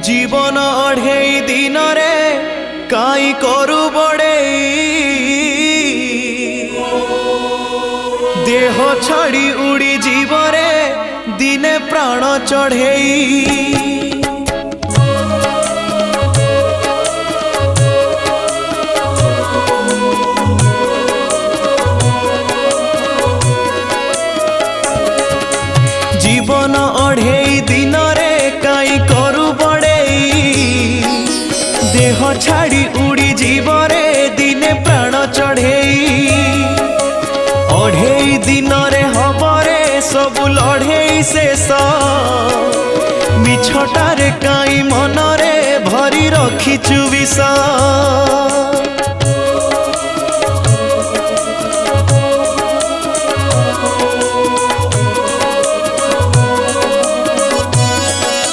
जीवन अढ़ेई दिन रे काई करू बड़े देह छाड़ी उड़ी जीवरे दिने प्राण चढ़ेई जीवन अढ़ेई दिन रे काई करू बड़े देह छाड़ी उड़ी जीवरे दिने प्राण चढ़ेई अढ़ेई दिन रे हबरे सबु लढ़ेई शेष मिछटारे काई मनरे भरी रखिचु विष